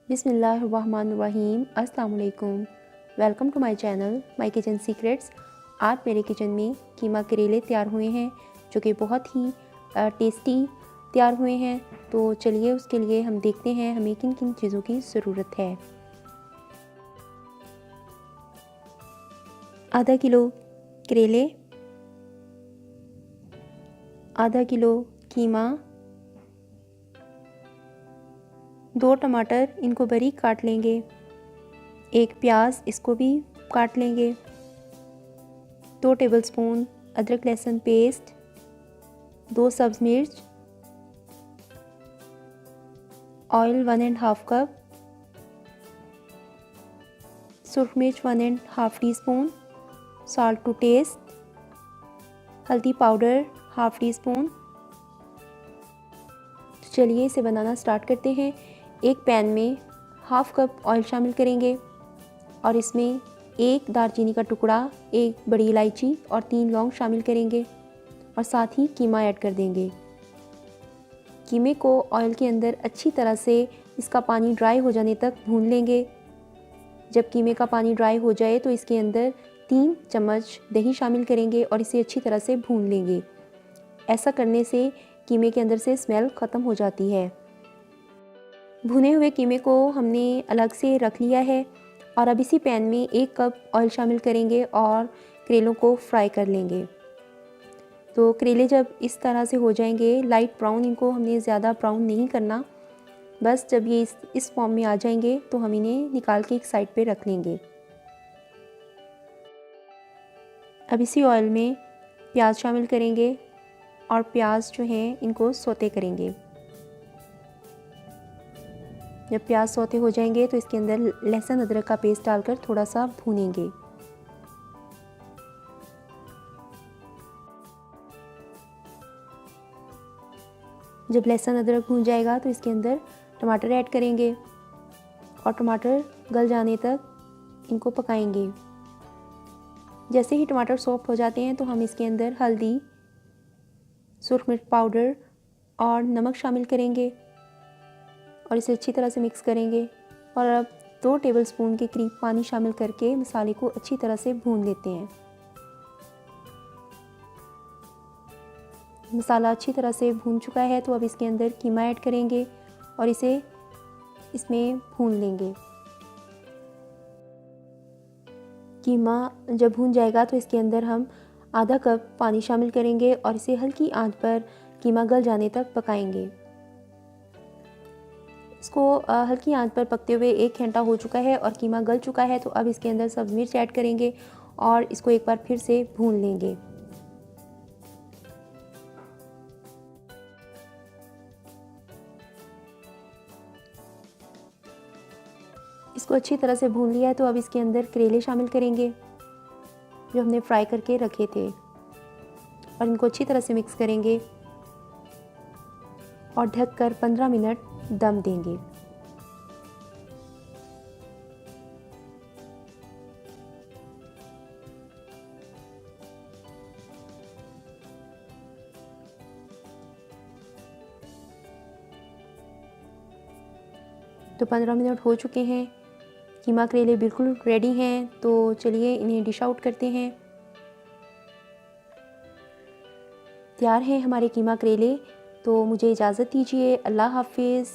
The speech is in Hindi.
बिस्मिल्लाहिर्रहमानिर्रहीम। अस्सलाम वालेकुम। Welcome to my channel my kitchen secrets. आज मेरे किचन में कीमा करेले तैयार हुए हैं जो कि बहुत ही टेस्टी तैयार हुए हैं। तो चलिए उसके लिए हम देखते हैं हमें किन किन चीज़ों की ज़रूरत है। आधा किलो करेले, आधा किलो कीमा, 2 टमाटर इनको बारीक काट लेंगे, 1 प्याज इसको भी काट लेंगे, 2 टेबलस्पून अदरक लहसुन पेस्ट, 2 सब्ज़ मिर्च, ऑयल 1.5 कप, सुरख मिर्च 1.5 टीस्पून, सॉल्ट टू टेस्ट, हल्दी पाउडर 1/2 टीस्पून। तो चलिए इसे बनाना स्टार्ट करते हैं। एक पैन में 1/2 कप ऑयल शामिल करेंगे और इसमें 1 दालचीनी का टुकड़ा, 1 बड़ी इलायची और 3 लौंग शामिल करेंगे और साथ ही कीमा ऐड कर देंगे। कीमे को ऑयल के अंदर अच्छी तरह से इसका पानी ड्राई हो जाने तक भून लेंगे। जब कीमे का पानी ड्राई हो जाए तो इसके अंदर 3 चम्मच दही शामिल करेंगे और इसे अच्छी तरह से भून लेंगे। ऐसा करने से कीमे के अंदर से स्मेल ख़त्म हो जाती है। भुने हुए कीमे को हमने अलग से रख लिया है और अब इसी पैन में 1 कप ऑयल शामिल करेंगे और करेलों को फ्राई कर लेंगे। तो करेले जब इस तरह से हो जाएंगे लाइट ब्राउन, इनको हमने ज़्यादा ब्राउन नहीं करना, बस जब ये इस फॉर्म में आ जाएंगे तो हम इन्हें निकाल के एक साइड पे रख लेंगे। अब इसी ऑयल में प्याज शामिल करेंगे और प्याज जो हैं इनको सौते करेंगे। जब प्याज सौते हो जाएंगे तो इसके अंदर लहसुन अदरक का पेस्ट डालकर थोड़ा सा भूनेंगे। जब लहसुन अदरक भून जाएगा तो इसके अंदर टमाटर ऐड करेंगे और टमाटर गल जाने तक इनको पकाएंगे। जैसे ही टमाटर सॉफ्ट हो जाते हैं तो हम इसके अंदर हल्दी, सुरख मिर्च पाउडर और नमक शामिल करेंगे और इसे अच्छी तरह से मिक्स करेंगे और अब 2 टेबलस्पून के करीब पानी शामिल करके मसाले को अच्छी तरह से भून लेते हैं। मसाला अच्छी तरह से भून चुका है तो अब इसके अंदर कीमा ऐड करेंगे और इसे इसमें भून लेंगे। कीमा जब भून जाएगा तो इसके अंदर हम आधा कप पानी शामिल करेंगे और इसे हल्की आंच पर कीमा गल जाने तक पकाएंगे। इसको हल्की आंच पर पकते हुए 1 घंटा हो चुका है और कीमा गल चुका है। तो अब इसके अंदर सब्ज़ मिर्च ऐड करेंगे और इसको एक बार फिर से भून लेंगे। इसको अच्छी तरह से भून लिया है तो अब इसके अंदर करेले शामिल करेंगे जो हमने फ्राई करके रखे थे और इनको अच्छी तरह से मिक्स करेंगे और ढककर 15 मिनट दम देंगे। तो 15 मिनट हो चुके हैं, कीमा करेले बिल्कुल रेडी हैं। तो चलिए इन्हें डिश आउट करते हैं। तैयार हैं हमारे कीमा करेले। तो मुझे इजाज़त दीजिए। अल्लाह हाफिज़।